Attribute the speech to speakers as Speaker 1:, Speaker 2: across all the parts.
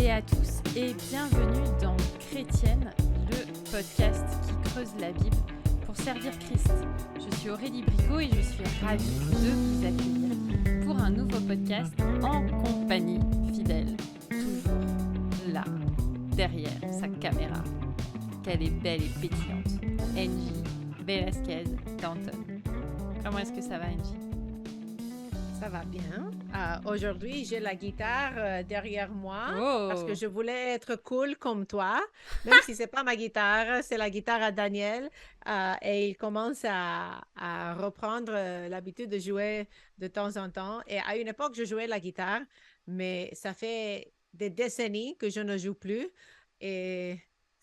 Speaker 1: et à tous et bienvenue dans Chrétienne, le podcast qui creuse la Bible pour servir Christ. Je suis Aurélie Brigot et je suis ravie de vous accueillir pour un nouveau podcast en compagnie fidèle, toujours là, derrière sa caméra. Qu'elle est belle et pétillante, Angie Velasquez Danton. Comment est-ce que ça va, Angie?
Speaker 2: Ça va bien. Aujourd'hui, j'ai la guitare derrière moi parce que je voulais être cool comme toi, même si c'est pas ma guitare, c'est la guitare à Daniel. Et il commence à reprendre l'habitude de jouer de temps en temps. Et à une époque, je jouais la guitare, mais ça fait des décennies que je ne joue plus. Et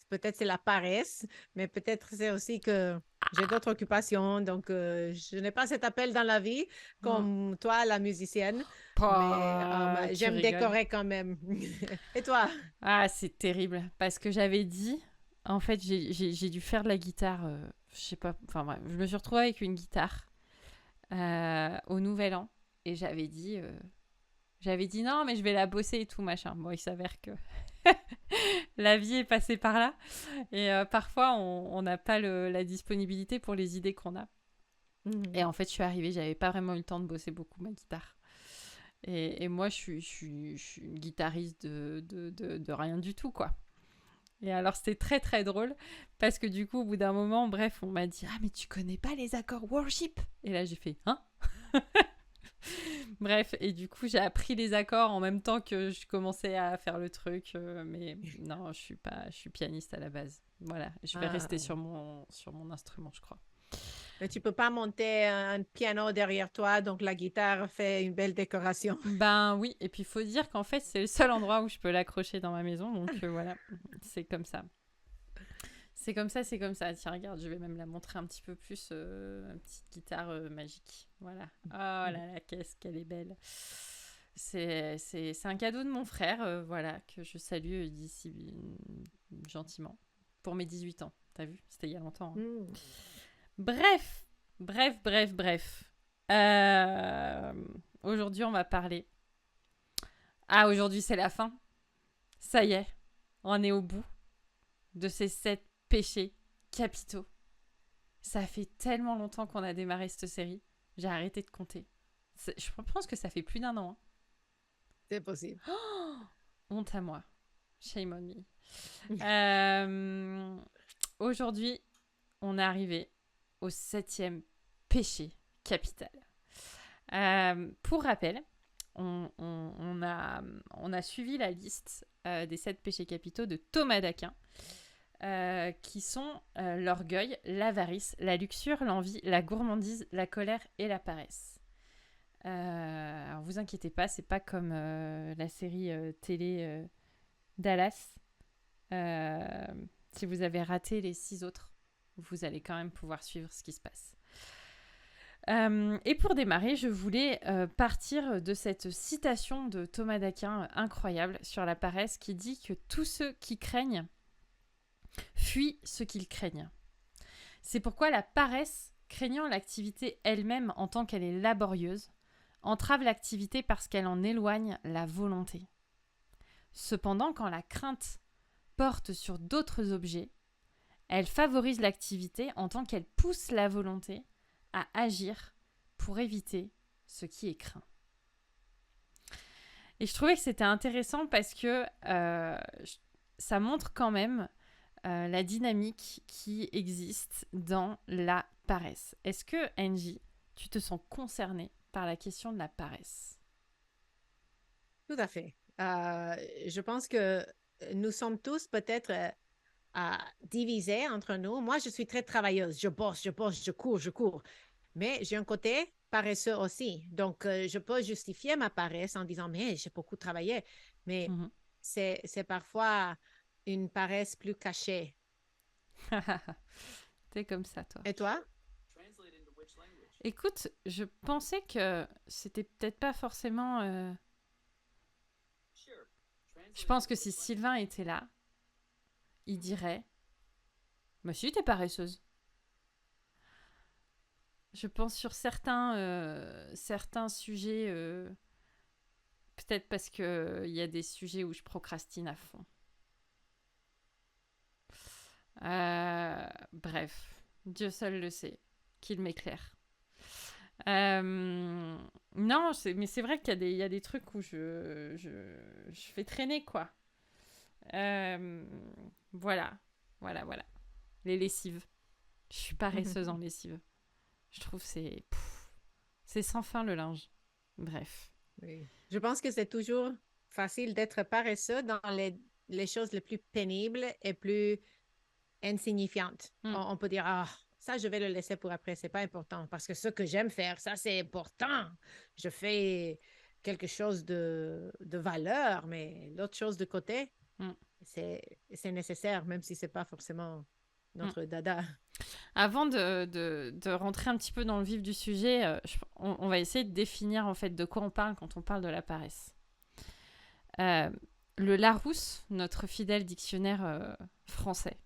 Speaker 2: peut-être c'est la paresse, mais peut-être c'est aussi que j'ai d'autres occupations, donc je n'ai pas cet appel dans la vie comme toi, la musicienne, mais
Speaker 1: Tu
Speaker 2: j'aime
Speaker 1: rigoles.
Speaker 2: décorer quand même. Et toi?
Speaker 1: Ah, c'est terrible, parce que j'avais dit, en fait, j'ai dû faire de la guitare, je sais pas, enfin bref, je me suis retrouvée avec une guitare au Nouvel An, et j'avais dit non, mais je vais la bosser et tout, machin. Bon, il s'avère que la vie est passée par là, et parfois, on n'a pas la disponibilité pour les idées qu'on a. Et en fait, je suis arrivée, j'avais pas vraiment eu le temps de bosser beaucoup ma guitare. Et moi, je suis une guitariste de rien du tout, quoi. Et alors, c'était très, très drôle, parce que du coup, au bout d'un moment, bref, on m'a dit « Ah, mais tu connais pas les accords worship ?» Et là, j'ai fait « Hein ?» Bref, et du coup, j'ai appris les accords en même temps que je commençais à faire le truc. Mais non, je suis pianiste à la base. Voilà, je vais rester sur mon instrument, je crois.
Speaker 2: Mais tu peux pas monter un piano derrière toi, donc la guitare fait une belle décoration.
Speaker 1: Ben oui, et puis il faut dire qu'en fait, c'est le seul endroit où je peux l'accrocher dans ma maison, donc voilà, c'est comme ça. C'est comme ça. Tiens, regarde, je vais même la montrer un petit peu plus, une petite guitare magique. Voilà. Oh là là, qu'est-ce qu'elle est belle. C'est un cadeau de mon frère, voilà, que je salue d'ici gentiment, pour mes 18 ans. T'as vu? C'était il y a longtemps. Hein. Bref. Aujourd'hui, on va parler. Ah, aujourd'hui, c'est la fin. Ça y est, on est au bout de ces 7 péchés capitaux. Ça fait tellement longtemps qu'on a démarré cette série. J'ai arrêté de compter. Je pense que ça fait plus d'1 an. Hein.
Speaker 2: C'est possible.
Speaker 1: Oh, honte à moi. Shame on me. Aujourd'hui, on est arrivé au 7e péché capital. Pour rappel, on a suivi la liste des 7 péchés capitaux de Thomas d'Aquin, qui sont l'orgueil, l'avarice, la luxure, l'envie, la gourmandise, la colère et la paresse. Alors vous inquiétez pas, c'est pas comme la série télé Dallas. Si vous avez raté les 6 autres, vous allez quand même pouvoir suivre ce qui se passe. Et pour démarrer, je voulais partir de cette citation de Thomas d'Aquin incroyable sur la paresse qui dit que tous ceux qui craignent fuient ceux qu'ils craignent. C'est pourquoi la paresse, craignant l'activité elle-même en tant qu'elle est laborieuse, entrave l'activité parce qu'elle en éloigne la volonté. Cependant, quand la crainte porte sur d'autres objets, elle favorise l'activité en tant qu'elle pousse la volonté à agir pour éviter ce qui est craint. Et je trouvais que c'était intéressant parce que ça montre quand même la dynamique qui existe dans la paresse. Est-ce que, Angie, tu te sens concernée par la question de la paresse?
Speaker 2: Tout à fait. Je pense que nous sommes tous peut-être divisés entre nous. Moi, je suis très travailleuse. Je bosse, je cours. Mais j'ai un côté paresseux aussi. Donc, je peux justifier ma paresse en disant, mais j'ai beaucoup travaillé. Mais c'est parfois une paresse plus cachée.
Speaker 1: T'es comme ça, toi.
Speaker 2: Et toi?
Speaker 1: Écoute, je pensais que c'était peut-être pas forcément... Je pense que si Sylvain était là, il dirait « Mais si, t'es paresseuse. » Je pense sur certains sujets Peut-être parce qu'il y a des sujets où je procrastine à fond. Bref, Dieu seul le sait, qu'il m'éclaire. Non, mais c'est vrai qu'il y a des trucs où je fais traîner, quoi. Voilà. Les lessives. Je suis paresseuse en lessive. Je trouve que c'est sans fin le linge. Bref.
Speaker 2: Oui. Je pense que c'est toujours facile d'être paresseux dans les choses les plus pénibles et plus insignifiantes. On peut dire, ça, je vais le laisser pour après, c'est pas important. Parce que ce que j'aime faire, ça, c'est important. Je fais quelque chose de valeur, mais l'autre chose de côté, c'est nécessaire, même si c'est pas forcément notre dada.
Speaker 1: Avant de rentrer un petit peu dans le vif du sujet, on va essayer de définir en fait de quoi on parle quand on parle de la paresse. Le Larousse, notre fidèle dictionnaire français,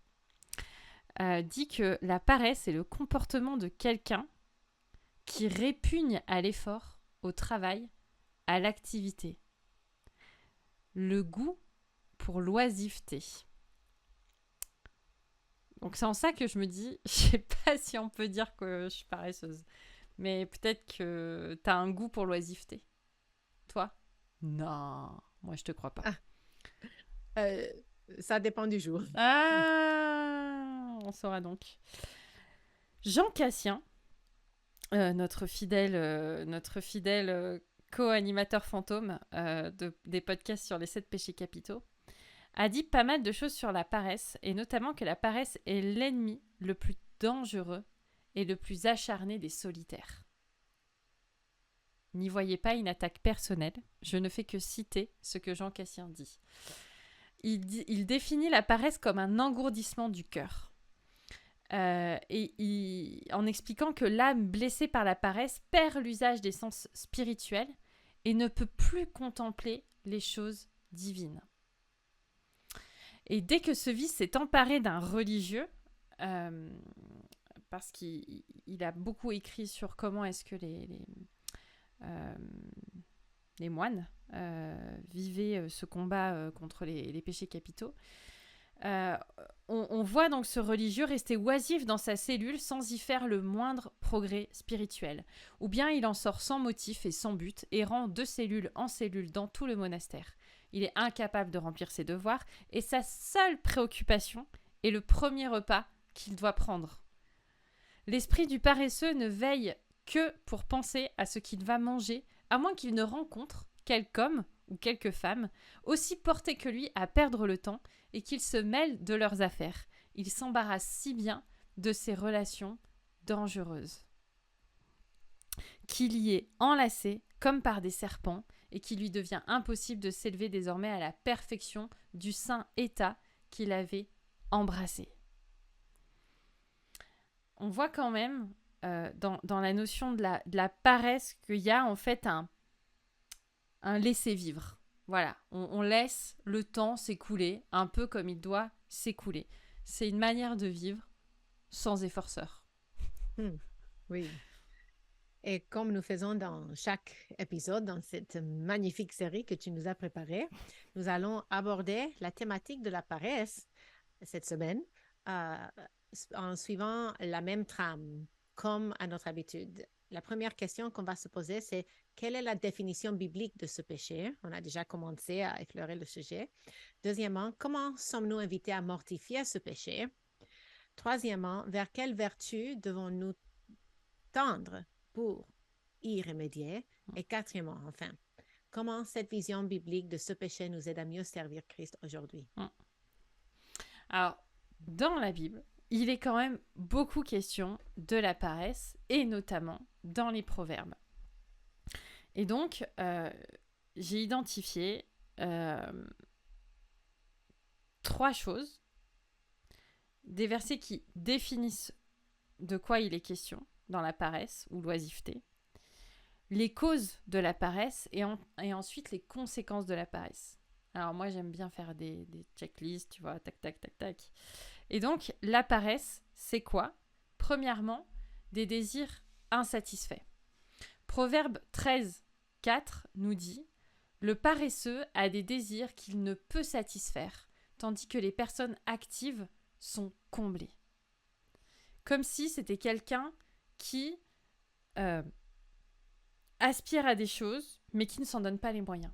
Speaker 1: dit que la paresse est le comportement de quelqu'un qui répugne à l'effort, au travail, à l'activité. Le goût pour l'oisiveté. Donc c'est en ça que je me dis, je sais pas si on peut dire que je suis paresseuse, mais peut-être que t'as un goût pour l'oisiveté. Toi? Non, moi je te crois pas.
Speaker 2: Ça dépend du jour.
Speaker 1: On saura donc. Jean Cassien, notre fidèle co-animateur fantôme des podcasts sur les 7 péchés capitaux, a dit pas mal de choses sur la paresse, et notamment que la paresse est l'ennemi le plus dangereux et le plus acharné des solitaires. N'y voyez pas une attaque personnelle, je ne fais que citer ce que Jean Cassien dit. Il définit la paresse comme un engourdissement du cœur. En expliquant que l'âme blessée par la paresse perd l'usage des sens spirituels et ne peut plus contempler les choses divines. Et dès que ce vice s'est emparé d'un religieux, parce qu'il a beaucoup écrit sur comment est-ce que les moines vivaient ce combat contre les péchés capitaux, on voit donc ce religieux rester oisif dans sa cellule sans y faire le moindre progrès spirituel. Ou bien il en sort sans motif et sans but, errant de cellule en cellule dans tout le monastère. Il est incapable de remplir ses devoirs et sa seule préoccupation est le premier repas qu'il doit prendre. L'esprit du paresseux ne veille que pour penser à ce qu'il va manger, à moins qu'il ne rencontre quelque homme ou quelque femme aussi portés que lui à perdre le temps et qu'il se mêle de leurs affaires. Il s'embarrasse si bien de ses relations dangereuses qu'il y est enlacé comme par des serpents et qu'il lui devient impossible de s'élever désormais à la perfection du saint état qu'il avait embrassé. On voit quand même dans la notion de la paresse qu'il y a en fait un laisser-vivre. Voilà, on laisse le temps s'écouler un peu comme il doit s'écouler. C'est une manière de vivre sans efforceur.
Speaker 2: Oui. Et comme nous faisons dans chaque épisode, dans cette magnifique série que tu nous as préparée, nous allons aborder la thématique de la paresse cette semaine en suivant la même trame, comme à notre habitude. La première question qu'on va se poser, c'est quelle est la définition biblique de ce péché? On a déjà commencé à effleurer le sujet. Deuxièmement, comment sommes-nous invités à mortifier ce péché? Troisièmement, vers quelle vertu devons-nous tendre pour y remédier? Et quatrièmement, enfin, comment cette vision biblique de ce péché nous aide à mieux servir Christ aujourd'hui?
Speaker 1: Alors, dans la Bible, il est quand même beaucoup question de la paresse, et notamment dans les proverbes. Et donc, j'ai identifié 3 choses, des versets qui définissent de quoi il est question dans la paresse ou l'oisiveté, les causes de la paresse et ensuite les conséquences de la paresse. Alors moi, j'aime bien faire des checklists, tu vois, tac, tac, tac, tac. Et donc, la paresse, c'est quoi? Premièrement, des désirs insatisfaits. Proverbe 13, 4 nous dit « Le paresseux a des désirs qu'il ne peut satisfaire, tandis que les personnes actives sont comblées. Comme si c'était quelqu'un qui aspire à des choses, mais qui ne s'en donne pas les moyens.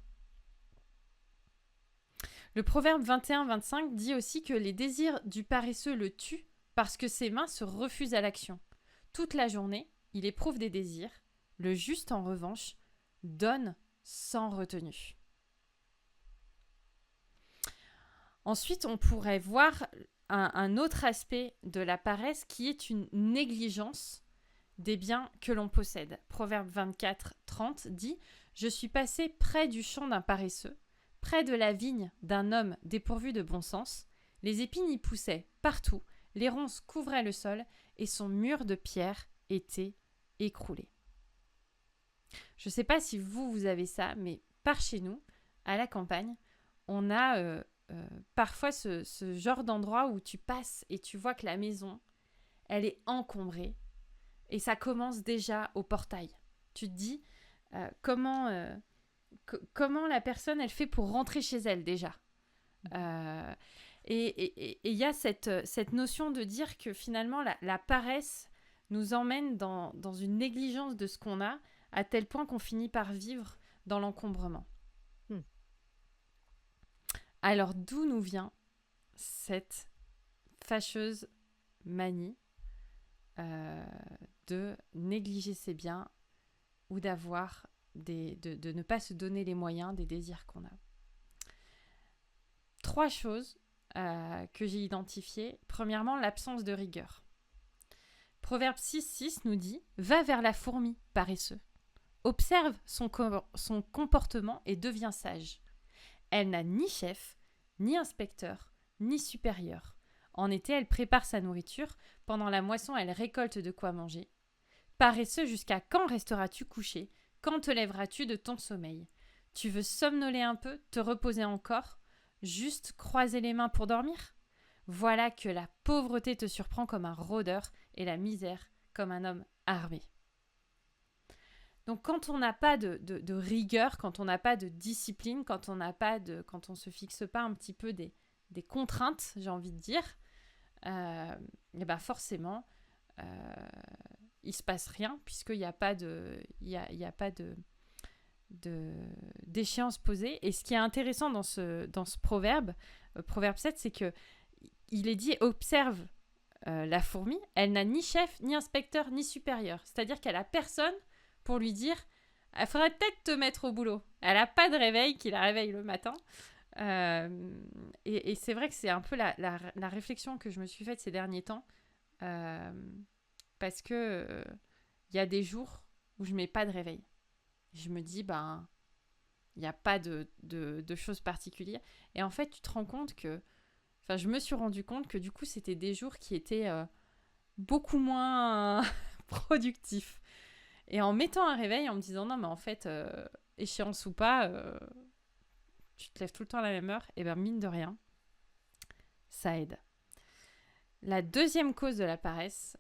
Speaker 1: Le proverbe 21-25 dit aussi que les désirs du paresseux le tuent parce que ses mains se refusent à l'action. Toute la journée, il éprouve des désirs. Le juste, en revanche, donne sans retenue. Ensuite, on pourrait voir un autre aspect de la paresse qui est une négligence des biens que l'on possède. Proverbe 24-30 dit « Je suis passé près du champ d'un paresseux, près de la vigne d'un homme dépourvu de bon sens. Les épines y poussaient partout, les ronces couvraient le sol et son mur de pierre était écroulé. » Je ne sais pas si vous avez ça, mais par chez nous, à la campagne, on a parfois ce genre d'endroit où tu passes et tu vois que la maison, elle est encombrée et ça commence déjà au portail. Tu te dis comment la personne, elle fait pour rentrer chez elle déjà. Et il y a cette notion de dire que finalement, la paresse nous emmène dans une négligence de ce qu'on a, à tel point qu'on finit par vivre dans l'encombrement. Alors, d'où nous vient cette fâcheuse manie de négliger ses biens ou d'avoir de ne pas se donner les moyens des désirs qu'on a? 3 choses que j'ai identifiées. Premièrement, l'absence de rigueur. Proverbe 6-6 nous dit « Va vers la fourmi, paresseux. Observe son comportement et deviens sage. Elle n'a ni chef, ni inspecteur, ni supérieur. En été, elle prépare sa nourriture. Pendant la moisson, elle récolte de quoi manger. Paresseux, jusqu'à quand resteras-tu couché? Quand te lèveras-tu de ton sommeil? Tu veux somnoler un peu, te reposer encore? Juste croiser les mains pour dormir? Voilà que la pauvreté te surprend comme un rôdeur et la misère comme un homme armé. » Donc, quand on n'a pas de rigueur, quand on n'a pas de discipline, quand on ne se fixe pas un petit peu des contraintes, j'ai envie de dire, et ben forcément, il ne se passe rien puisqu'il n'y a pas d'échéance posée. Et ce qui est intéressant dans ce proverbe, proverbe 7, c'est qu'il est dit « Observe la fourmi, elle n'a ni chef, ni inspecteur, ni supérieur. » C'est-à-dire qu'elle n'a personne pour lui dire « Il faudrait peut-être te mettre au boulot. » Elle n'a pas de réveil qui la réveille le matin. Et c'est vrai que c'est un peu la réflexion que je me suis faite ces derniers temps. Parce que y a des jours où je ne mets pas de réveil. Je me dis, il n'y a pas de choses particulières. Et en fait, tu te rends compte que... Enfin, je me suis rendu compte que du coup, c'était des jours qui étaient beaucoup moins productifs. Et en mettant un réveil, en me disant non, mais en fait, échéance ou pas, tu te lèves tout le temps à la même heure, et bien mine de rien, ça aide. La deuxième cause de la paresse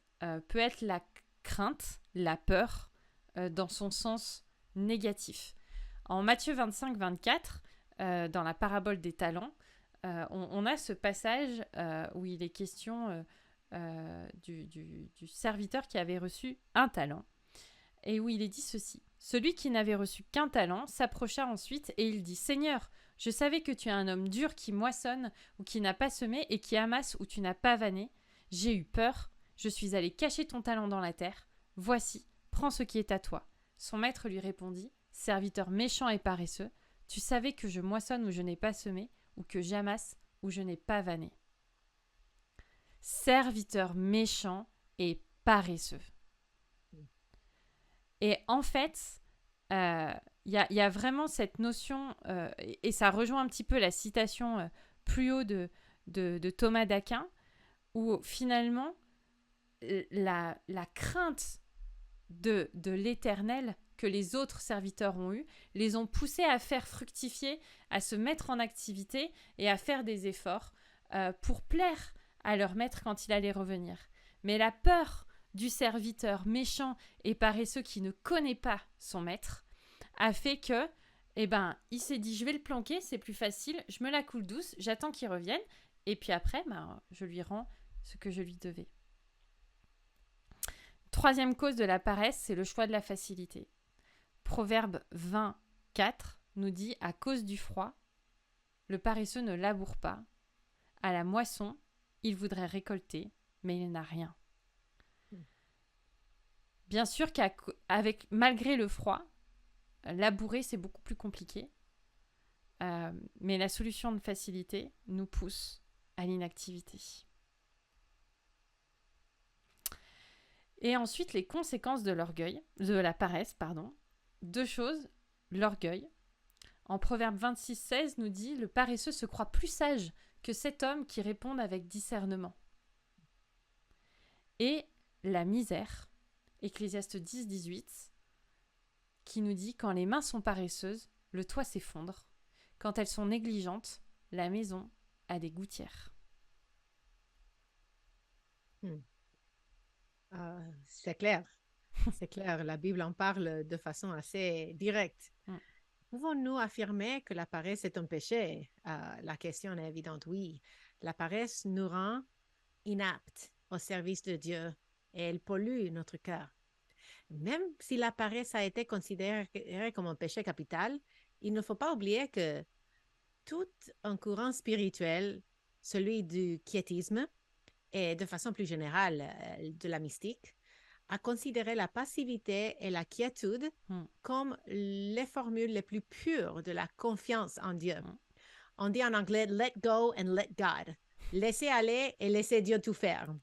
Speaker 1: peut être la crainte, la peur, dans son sens négatif. En Matthieu 25-24, dans la parabole des talents, on a ce passage où il est question du serviteur qui avait reçu un talent. Et où il est dit ceci. Celui qui n'avait reçu qu'un talent s'approcha ensuite et il dit « Seigneur, je savais que tu es un homme dur qui moissonne ou qui n'a pas semé et qui amasse où tu n'as pas vanné. J'ai eu peur, je suis allé cacher ton talent dans la terre. Voici, prends ce qui est à toi. » Son maître lui répondit « Serviteur méchant et paresseux, tu savais que je moissonne où je n'ai pas semé ou que j'amasse où je n'ai pas vanné. » Serviteur méchant et paresseux. Et en fait, il y a vraiment cette notion, et ça rejoint un petit peu la citation plus haut de Thomas d'Aquin, où finalement, la crainte de l'Éternel que les autres serviteurs ont eu, les ont poussés à faire fructifier, à se mettre en activité et à faire des efforts pour plaire à leur maître quand il allait revenir. Mais la peur du serviteur méchant et paresseux qui ne connaît pas son maître a fait que Eh ben, il s'est dit, je vais le planquer, c'est plus facile, je me la coule douce, j'attends qu'il revienne, et puis après, je lui rends ce que je lui devais. Troisième cause de la paresse, c'est le choix de la facilité. Proverbe 20:4 nous dit, à cause du froid, le paresseux ne laboure pas. À la moisson, il voudrait récolter, mais il n'a rien. Bien sûr malgré le froid, labourer, c'est beaucoup plus compliqué. Mais la solution de facilité nous pousse à l'inactivité. Et ensuite, les conséquences de la paresse. Deux choses, l'orgueil. En Proverbe 26:16 nous dit, le paresseux se croit plus sage que cet homme qui répond avec discernement. Et la misère, Ecclésiaste 10:18, qui nous dit, quand les mains sont paresseuses, le toit s'effondre. Quand elles sont négligentes, la maison a des gouttières.
Speaker 2: C'est clair. C'est clair. La Bible en parle de façon assez directe. Pouvons-nous affirmer que la paresse est un péché? La question est évidente, oui. La paresse nous rend inaptes au service de Dieu et elle pollue notre cœur. Même si la paresse a été considérée comme un péché capital, il ne faut pas oublier que tout un courant spirituel, celui du quiétisme et de façon plus générale de la mystique, a considéré la passivité et la quiétude comme les formules les plus pures de la confiance en Dieu. On dit en anglais « let go and let God ». Laissez aller et laissez Dieu tout faire.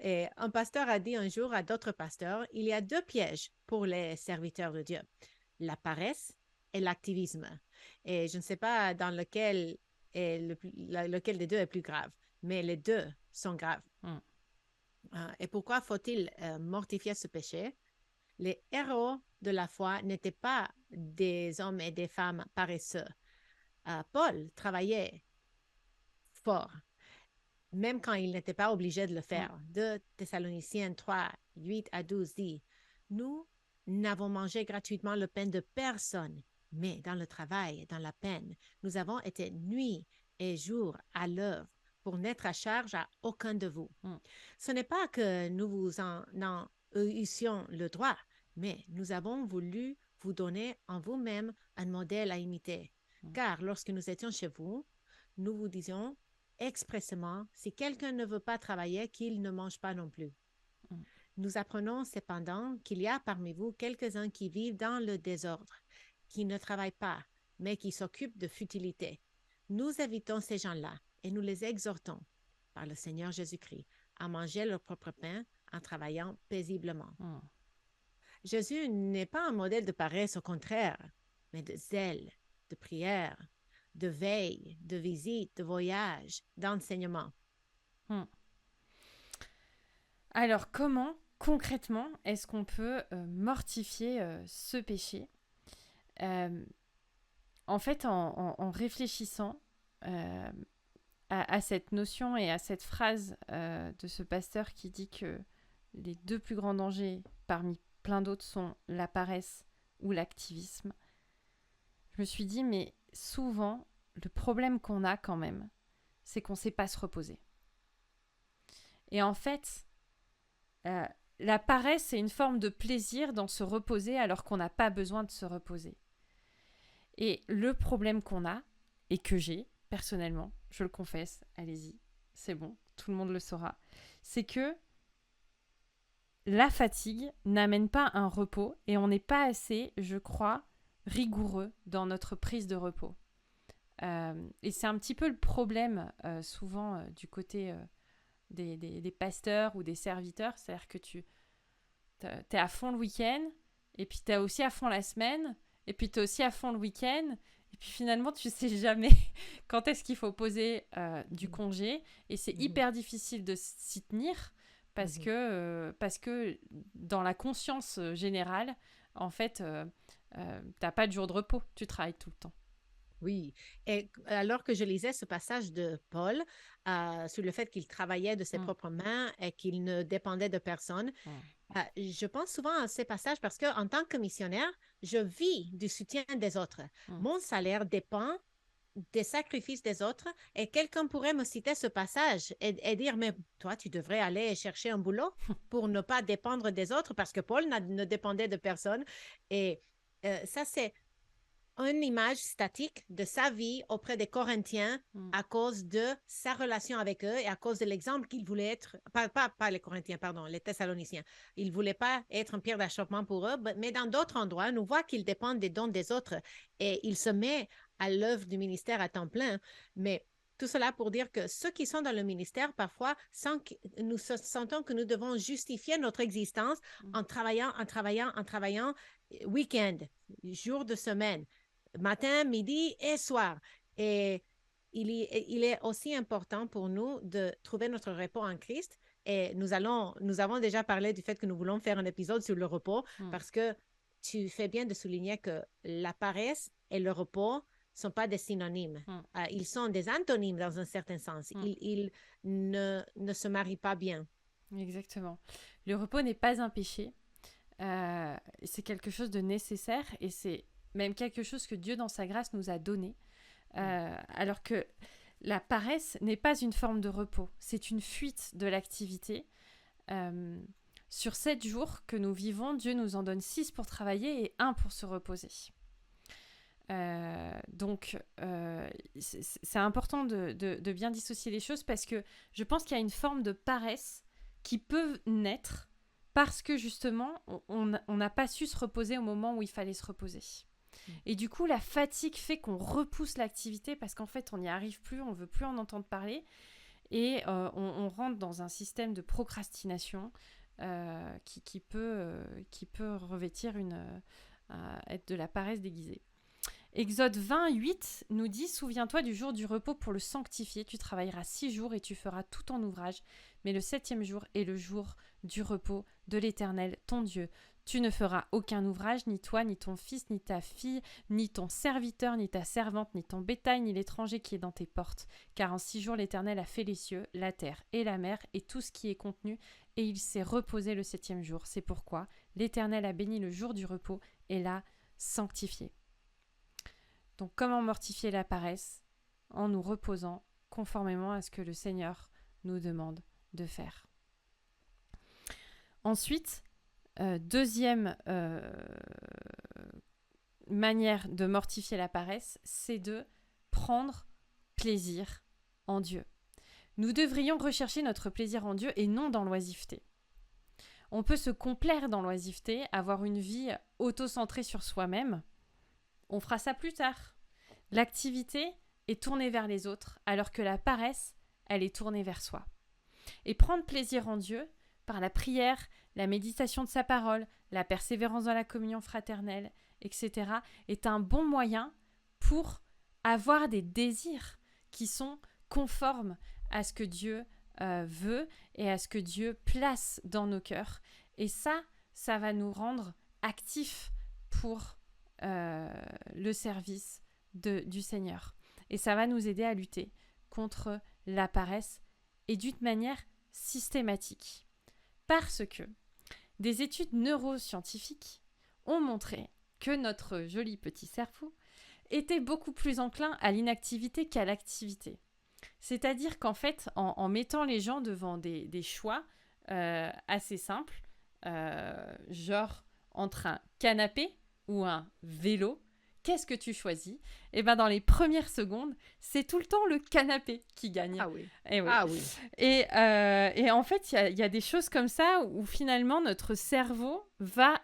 Speaker 2: Et un pasteur a dit un jour à d'autres pasteurs, il y a deux pièges pour les serviteurs de Dieu, la paresse et l'activisme. Et je ne sais pas dans lequel des deux est plus grave, mais les deux sont graves. Et pourquoi faut-il mortifier ce péché? Les héros de la foi n'étaient pas des hommes et des femmes paresseux. Paul travaillait fort, même quand il n'était pas obligé de le faire. 2 Thessaloniciens 3:8-12 dit, « Nous n'avons mangé gratuitement le pain de personne, mais dans le travail, dans la peine, nous avons été nuit et jour à l'œuvre pour n'être à charge à aucun de vous. Ce n'est pas que nous vous en eussions le droit, mais nous avons voulu vous donner en vous-même un modèle à imiter. Car lorsque nous étions chez vous, nous vous disions expressément, si quelqu'un ne veut pas travailler, qu'il ne mange pas non plus. Nous apprenons cependant qu'il y a parmi vous quelques-uns qui vivent dans le désordre, qui ne travaillent pas, mais qui s'occupent de futilités. Nous évitons ces gens-là et nous les exhortons, par le Seigneur Jésus-Christ, à manger leur propre pain en travaillant paisiblement. Jésus n'est pas un modèle de paresse, au contraire, mais de zèle, de prière, de veille, de visite, de voyage, d'enseignement.
Speaker 1: Alors, comment, concrètement, est-ce qu'on peut mortifier ce péché? En fait, en réfléchissant à cette notion et à cette phrase de ce pasteur qui dit que les deux plus grands dangers parmi plein d'autres sont la paresse ou l'activisme, je me suis dit, mais souvent, le problème qu'on a quand même, c'est qu'on ne sait pas se reposer. Et en fait, la paresse, c'est une forme de plaisir dans se reposer alors qu'on n'a pas besoin de se reposer. Et le problème qu'on a, et que j'ai, personnellement, je le confesse, allez-y, c'est bon, tout le monde le saura, c'est que la fatigue n'amène pas un repos et on n'est pas assez, je crois, rigoureux dans notre prise de repos. Et c'est un petit peu le problème souvent du côté des pasteurs ou des serviteurs, c'est-à-dire que tu es à fond le week-end et puis tu es aussi à fond la semaine et puis tu es aussi à fond le week-end et puis finalement tu sais jamais quand est-ce qu'il faut poser du congé et c'est hyper difficile de s'y tenir parce que dans la conscience générale, en fait, t'as pas de jour de repos, tu travailles tout le temps.
Speaker 2: Oui. Et alors que je lisais ce passage de Paul sur le fait qu'il travaillait de ses
Speaker 1: Mm,
Speaker 2: propres mains et qu'il ne dépendait de personne,
Speaker 1: mm,
Speaker 2: je pense souvent à ces passages parce qu'en tant que missionnaire, je vis du soutien des autres.
Speaker 1: mm.
Speaker 2: Mon salaire dépend des sacrifices des autres et quelqu'un pourrait me citer ce passage et dire, mais toi, tu devrais aller chercher un boulot pour ne pas dépendre des autres parce que Paul ne dépendait de personne. Et ça, c'est une image statique de sa vie auprès des Corinthiens
Speaker 1: Mm.
Speaker 2: à cause de sa relation avec eux et à cause de l'exemple qu'il voulait être, pas les Corinthiens, pardon, les Thessaloniciens. Il ne voulait pas être un pierre d'achoppement pour eux, mais dans d'autres endroits, nous voit qu'il dépend des dons des autres et il se met à l'œuvre du ministère à temps plein. Mais tout cela pour dire que ceux qui sont dans le ministère, parfois, sans que nous sentons que nous devons justifier notre existence
Speaker 1: Mm.
Speaker 2: en travaillant, en travaillant, en travaillant, week-end, jour de semaine, matin, midi et soir. Et il est aussi important pour nous de trouver notre repos en Christ. Et nous avons déjà parlé du fait que nous voulons faire un épisode sur le repos
Speaker 1: Mm.
Speaker 2: parce que tu fais bien de souligner que la paresse et le repos ne sont pas des synonymes.
Speaker 1: Mm.
Speaker 2: Ils sont des antonymes dans un certain sens.
Speaker 1: Mm.
Speaker 2: Ils ne se marient pas bien.
Speaker 1: Exactement. Le repos n'est pas un péché. C'est quelque chose de nécessaire et c'est même quelque chose que Dieu, dans sa grâce, nous a donné. Alors que la paresse n'est pas une forme de repos, c'est une fuite de l'activité. Sur 7 jours que nous vivons, Dieu nous en donne 6 pour travailler et 1 pour se reposer. Donc, c'est important de bien dissocier les choses parce que je pense qu'il y a une forme de paresse qui peut naître parce que justement, on n'a pas su se reposer au moment où il fallait se reposer. Et du coup, la fatigue fait qu'on repousse l'activité parce qu'en fait, on n'y arrive plus, on ne veut plus en entendre parler. Et on rentre dans un système de procrastination qui peut revêtir être de la paresse déguisée. Exode 28 nous dit « Souviens-toi du jour du repos pour le sanctifier. Tu travailleras 6 jours et tu feras tout ton ouvrage. Mais le 7e jour est le jour du repos de l'Éternel, ton Dieu. Tu ne feras aucun ouvrage, ni toi, ni ton fils, ni ta fille, ni ton serviteur, ni ta servante, ni ton bétail, ni l'étranger qui est dans tes portes. Car en 6 jours, l'Éternel a fait les cieux, la terre et la mer et tout ce qui est contenu, et il s'est reposé le 7e jour. C'est pourquoi l'Éternel a béni le jour du repos et l'a sanctifié. » Donc, comment mortifier la paresse? En nous reposant conformément à ce que le Seigneur nous demande de faire. Ensuite, deuxième manière de mortifier la paresse, c'est de prendre plaisir en Dieu. Nous devrions rechercher notre plaisir en Dieu et non dans l'oisiveté. On peut se complaire dans l'oisiveté, avoir une vie auto-centrée sur soi-même. On fera ça plus tard. L'activité est tournée vers les autres, alors que la paresse, elle est tournée vers soi. Et prendre plaisir en Dieu, par la prière, la méditation de sa parole, la persévérance dans la communion fraternelle, etc., est un bon moyen pour avoir des désirs qui sont conformes à ce que Dieu veut et à ce que Dieu place dans nos cœurs. Et ça va nous rendre actifs pour le service du Seigneur. Et ça va nous aider à lutter contre la paresse et d'une manière systématique. Parce que des études neuroscientifiques ont montré que notre joli petit cerveau était beaucoup plus enclin à l'inactivité qu'à l'activité. C'est-à-dire qu'en fait, en mettant les gens devant des choix assez simples, genre entre un canapé ou un vélo, qu'est-ce que tu choisis? Et bien, dans les premières secondes, c'est tout le temps le canapé qui gagne.
Speaker 2: Ah oui.
Speaker 1: Et oui.
Speaker 2: Ah oui.
Speaker 1: Et en fait, il y a des choses comme ça où finalement, notre cerveau va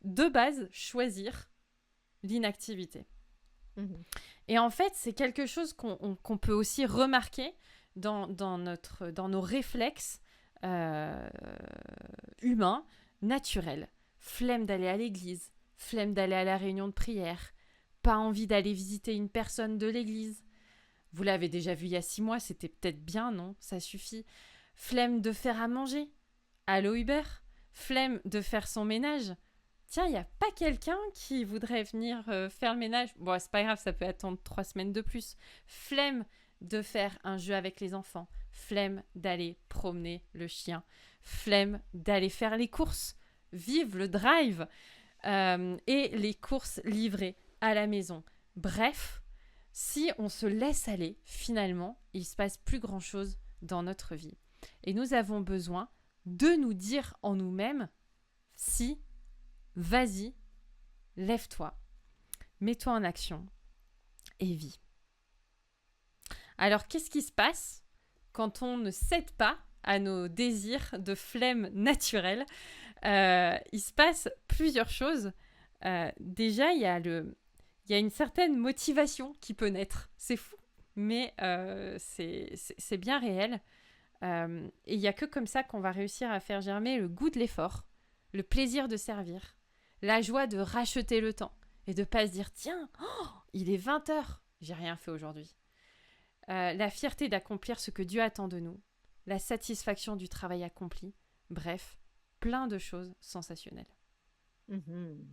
Speaker 1: de base choisir l'inactivité. Mmh. Et en fait, c'est quelque chose qu'on peut aussi remarquer dans nos réflexes humains, naturels. Flemme d'aller à l'église, flemme d'aller à la réunion de prière, pas envie d'aller visiter une personne de l'église. Vous l'avez déjà vu il y a 6 mois, c'était peut-être bien, non? Ça suffit. Flemme de faire à manger. Allô Uber? Flemme de faire son ménage. Tiens, il n'y a pas quelqu'un qui voudrait venir faire le ménage? Bon, c'est pas grave, ça peut attendre 3 semaines de plus. Flemme de faire un jeu avec les enfants. Flemme d'aller promener le chien. Flemme d'aller faire les courses. Vive le drive et les courses livrées à la maison. Bref, si on se laisse aller, finalement, il ne se passe plus grand-chose dans notre vie. Et nous avons besoin de nous dire en nous-mêmes si, vas-y, lève-toi, mets-toi en action et vis. Alors, qu'est-ce qui se passe quand on ne cède pas à nos désirs de flemme naturelle? Il se passe plusieurs choses. Déjà, il y a une certaine motivation qui peut naître. C'est fou, mais c'est bien réel. Et il n'y a que comme ça qu'on va réussir à faire germer le goût de l'effort, le plaisir de servir, la joie de racheter le temps et de ne pas se dire « Tiens, il est 20h, j'ai rien fait aujourd'hui ». La fierté d'accomplir ce que Dieu attend de nous, la satisfaction du travail accompli, bref, plein de choses sensationnelles.
Speaker 2: Mm-hmm.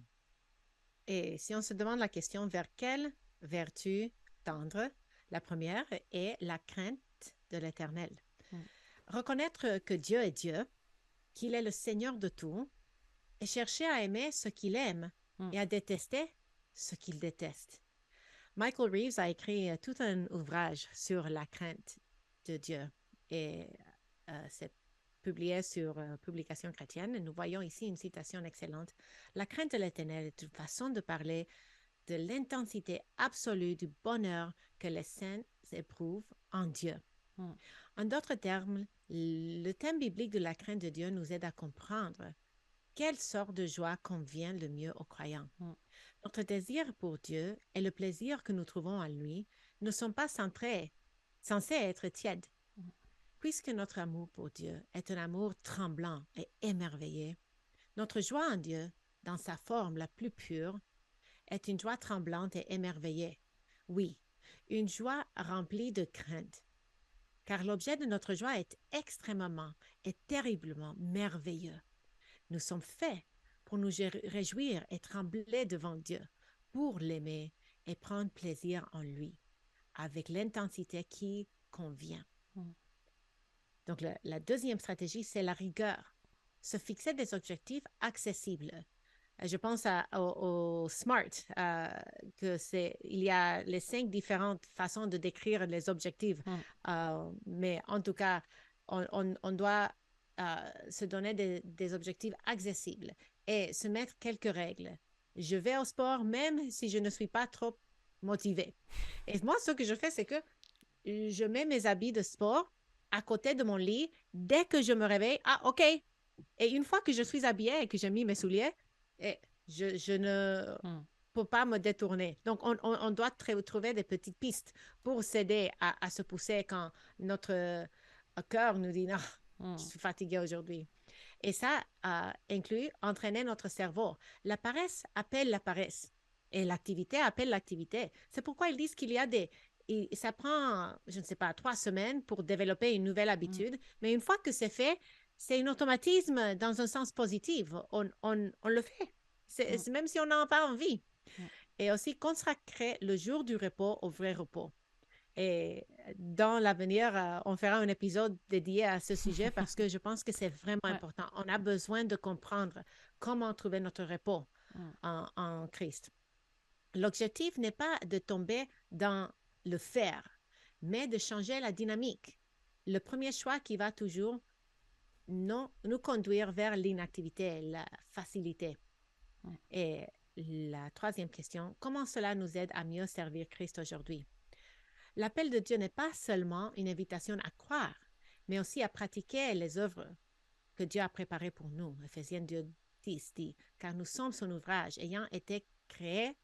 Speaker 2: Et si on se demande la question vers quelle vertu tendre, la première est la crainte de l'Éternel. Reconnaître que Dieu est Dieu, qu'il est le Seigneur de tout, et chercher à aimer ce qu'il aime et à détester ce qu'il déteste. Michael Reeves a écrit tout un ouvrage sur la crainte de Dieu et c'est publié sur Publication chrétienne. Nous voyons ici une citation excellente. La crainte de l'Éternel est une façon de parler de l'intensité absolue du bonheur que les saints éprouvent en Dieu. En d'autres termes, le thème biblique de la crainte de Dieu nous aide à comprendre quelle sorte de joie convient le mieux aux croyants. Notre désir pour Dieu et le plaisir que nous trouvons en lui ne sont pas censés être tièdes. Puisque notre amour pour Dieu est un amour tremblant et émerveillé, notre joie en Dieu, dans sa forme la plus pure, est une joie tremblante et émerveillée. Oui, une joie remplie de crainte. Car l'objet de notre joie est extrêmement et terriblement merveilleux. Nous sommes faits pour nous réjouir et trembler devant Dieu, pour l'aimer et prendre plaisir en lui, avec l'intensité qui convient. Donc, la deuxième stratégie, c'est la rigueur. Se fixer des objectifs accessibles. Je pense au SMART, il y a les 5 différentes façons de décrire les objectifs. Mais en tout cas, on doit se donner des objectifs accessibles et se mettre quelques règles. Je vais au sport même si je ne suis pas trop motivée. Et moi, ce que je fais, c'est que je mets mes habits de sport à côté de mon lit dès que je me réveille. Ah, OK. Et une fois que je suis habillée et que j'ai mis mes souliers, je ne peux pas me détourner. Donc, on doit trouver des petites pistes pour s'aider à se pousser quand notre cœur nous dit « Non, je suis fatiguée aujourd'hui ». Et ça inclut entraîner notre cerveau. La paresse appelle la paresse et l'activité appelle l'activité. C'est pourquoi ils disent qu'il y a ça prend, je ne sais pas, 3 semaines pour développer une nouvelle habitude. Mais une fois que c'est fait, c'est un automatisme dans un sens positif. On le fait. C'est même si on n'a pas envie. Et aussi consacrer le jour du repos au vrai repos. Et dans l'avenir, on fera un épisode dédié à ce sujet parce que je pense que c'est vraiment important. On a besoin de comprendre comment trouver notre repos en Christ. L'objectif n'est pas de tomber dans le faire, mais de changer la dynamique. Le premier choix qui va toujours nous conduire vers l'inactivité, la facilité. Et la troisième question, comment cela nous aide à mieux servir Christ aujourd'hui? L'appel de Dieu n'est pas seulement une invitation à croire, mais aussi à pratiquer les œuvres que Dieu a préparées pour nous. Éphésiens 2:10 dit, « Car nous sommes son ouvrage, ayant été créés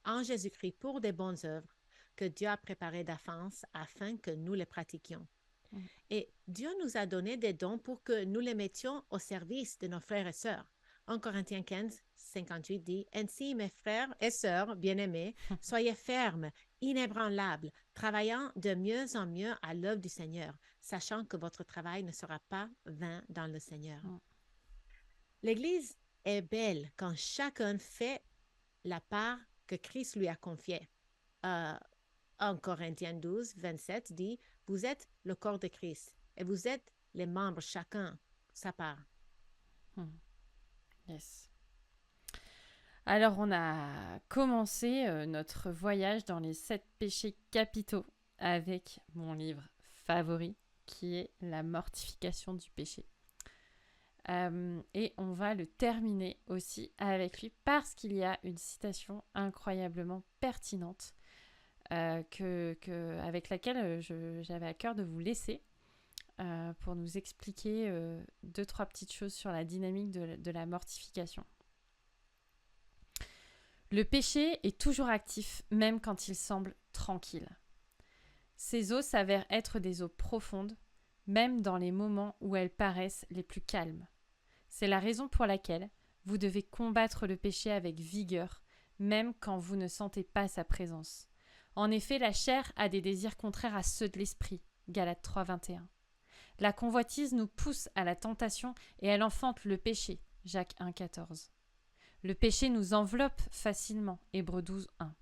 Speaker 2: en Jésus-Christ pour des bonnes œuvres que Dieu a préparées d'avance afin que nous les pratiquions. » Et Dieu nous a donné des dons pour que nous les mettions au service de nos frères et sœurs. 1 Corinthiens 15:58 dit « Ainsi, mes frères et sœurs bien-aimés, soyez fermes, inébranlables, travaillant de mieux en mieux à l'œuvre du Seigneur, sachant que votre travail ne sera pas vain dans le Seigneur. » L'Église est belle quand chacun fait la part que Christ lui a confiée. Euh, en Corinthiens 12, 27 dit, vous êtes le corps de Christ et vous êtes les membres, chacun sa part.
Speaker 1: Yes. Alors, on a commencé notre voyage dans les 7 péchés capitaux avec mon livre favori, qui est La mortification du péché. Et on va le terminer aussi avec lui parce qu'il y a une citation incroyablement pertinente avec laquelle j'avais à cœur de vous laisser pour nous expliquer 2-3 petites choses sur la dynamique de la mortification. Le péché est toujours actif, même quand il semble tranquille. Ces eaux s'avèrent être des eaux profondes, même dans les moments où elles paraissent les plus calmes. C'est la raison pour laquelle vous devez combattre le péché avec vigueur, même quand vous ne sentez pas sa présence. En effet, la chair a des désirs contraires à ceux de l'esprit. Galates 3, 21. La convoitise nous pousse à la tentation et elle enfante le péché. Jacques 1, 14. Le péché nous enveloppe facilement. Hébreux 12, 1.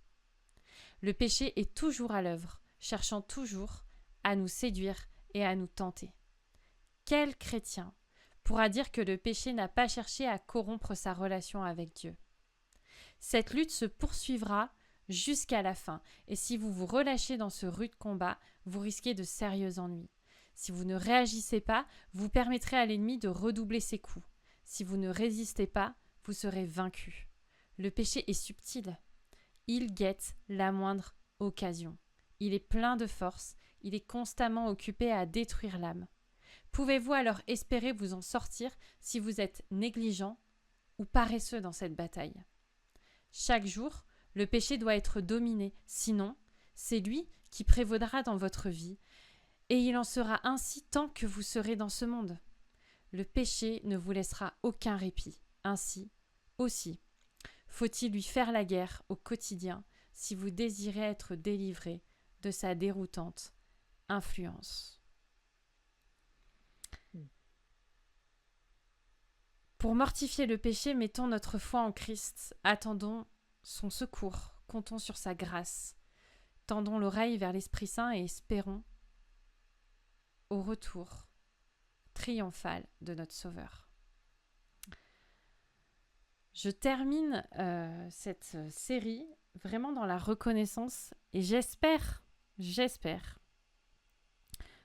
Speaker 1: Le péché est toujours à l'œuvre, cherchant toujours à nous séduire et à nous tenter. Quel chrétien pourra dire que le péché n'a pas cherché à corrompre sa relation avec Dieu? Cette lutte se poursuivra jusqu'à la fin, et si vous vous relâchez dans ce rude combat, vous risquez de sérieux ennuis. Si vous ne réagissez pas, vous permettrez à l'ennemi de redoubler ses coups. Si vous ne résistez pas, vous serez vaincu. Le péché est subtil. Il guette la moindre occasion. Il est plein de force, il est constamment occupé à détruire l'âme. Pouvez-vous alors espérer vous en sortir si vous êtes négligent ou paresseux dans cette bataille? Chaque jour, le péché doit être dominé, sinon, c'est lui qui prévaudra dans votre vie, et il en sera ainsi tant que vous serez dans ce monde. Le péché ne vous laissera aucun répit. Ainsi, aussi, faut-il lui faire la guerre au quotidien si vous désirez être délivré de sa déroutante influence. Pour mortifier le péché, mettons notre foi en Christ, attendons son secours, comptons sur sa grâce, tendons l'oreille vers l'Esprit Saint et espérons au retour triomphal de notre Sauveur. Je termine cette série vraiment dans la reconnaissance et j'espère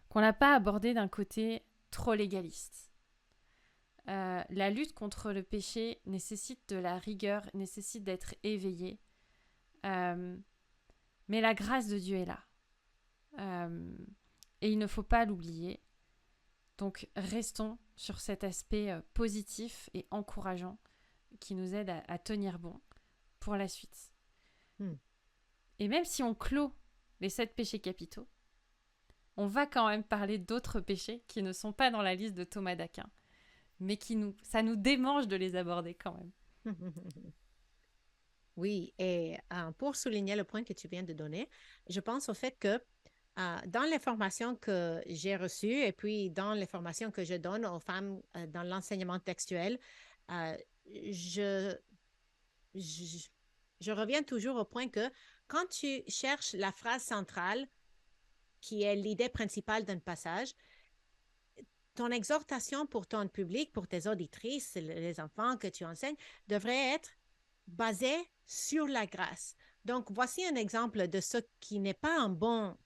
Speaker 1: qu'on n'a pas abordé d'un côté trop légaliste. La lutte contre le péché nécessite de la rigueur, nécessite d'être éveillé, mais la grâce de Dieu est là. Et il ne faut pas l'oublier. Donc restons sur cet aspect positif et encourageant qui nous aide à tenir bon pour la suite. Et même si on clôt les 7 péchés capitaux, on va quand même parler d'autres péchés qui ne sont pas dans la liste de Thomas d'Aquin, mais ça nous démange de les aborder quand même.
Speaker 2: Oui, et pour souligner le point que tu viens de donner, je pense au fait que dans les formations que j'ai reçues et puis dans les formations que je donne aux femmes dans l'enseignement textuel, je reviens toujours au point que quand tu cherches la phrase centrale, qui est l'idée principale d'un passage, ton exhortation pour ton public, pour tes auditrices, les enfants que tu enseignes, devrait être basée sur la grâce. Donc, voici un exemple de ce qui n'est pas un bon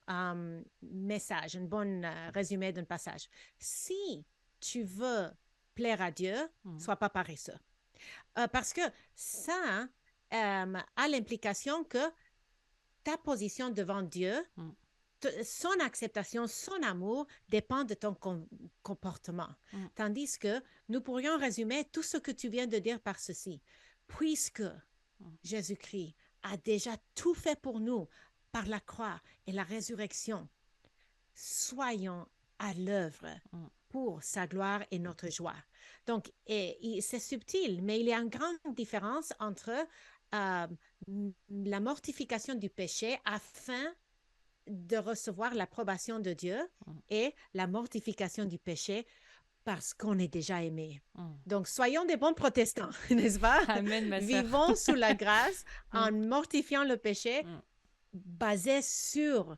Speaker 2: message, un bon résumé d'un passage. Si tu veux plaire à Dieu, sois pas paresseux. Parce que ça a l'implication que ta position devant Dieu, son acceptation, son amour dépend de ton comportement. Tandis que nous pourrions résumer tout ce que tu viens de dire par ceci. Puisque Jésus-Christ a déjà tout fait pour nous par la croix et la résurrection, soyons à l'œuvre pour sa gloire et notre joie. Donc, c'est subtil, mais il y a une grande différence entre la mortification du péché afin de recevoir l'approbation de Dieu et la mortification du péché parce qu'on est déjà aimé. Donc, soyons des bons protestants, n'est-ce pas?
Speaker 1: Amen, ma sœur.
Speaker 2: Vivons sous la grâce en mortifiant le péché basé sur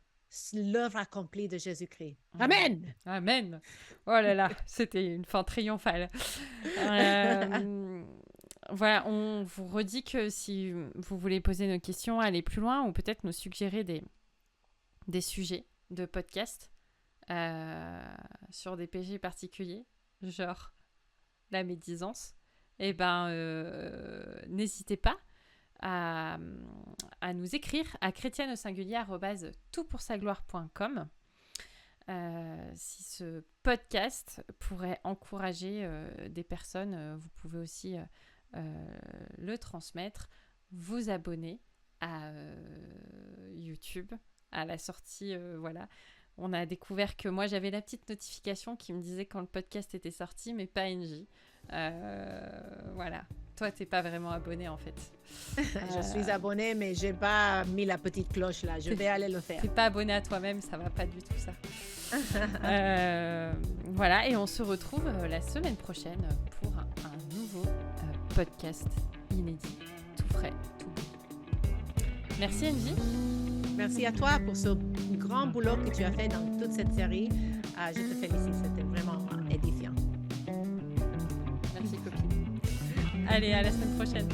Speaker 2: l'œuvre accomplie de Jésus-Christ. Amen!
Speaker 1: Amen! Oh là là, c'était une fin triomphale. Voilà, on vous redit que si vous voulez poser nos questions, aller plus loin ou peut-être nous suggérer des sujets de podcast sur des péchés particuliers, genre la médisance, n'hésitez pas à nous écrire à chrétienne@toutpoursagloire.com si ce podcast pourrait encourager des personnes. Vous pouvez aussi le transmettre, vous abonner à YouTube à la sortie, voilà. On a découvert que moi, j'avais la petite notification qui me disait quand le podcast était sorti, mais pas NJ. Voilà. Toi, t'es pas vraiment abonné, en fait.
Speaker 2: Je suis abonnée, mais j'ai pas mis la petite cloche là. Je vais aller le faire.
Speaker 1: T'es pas abonné à toi-même, ça va pas du tout, ça. Voilà, et on se retrouve la semaine prochaine pour un nouveau podcast inédit, tout frais, tout beau. Merci, NJ.
Speaker 2: Merci à toi pour ce grand boulot que tu as fait dans toute cette série. Je te félicite, c'était vraiment édifiant.
Speaker 1: Merci, copine. Allez, à la semaine prochaine.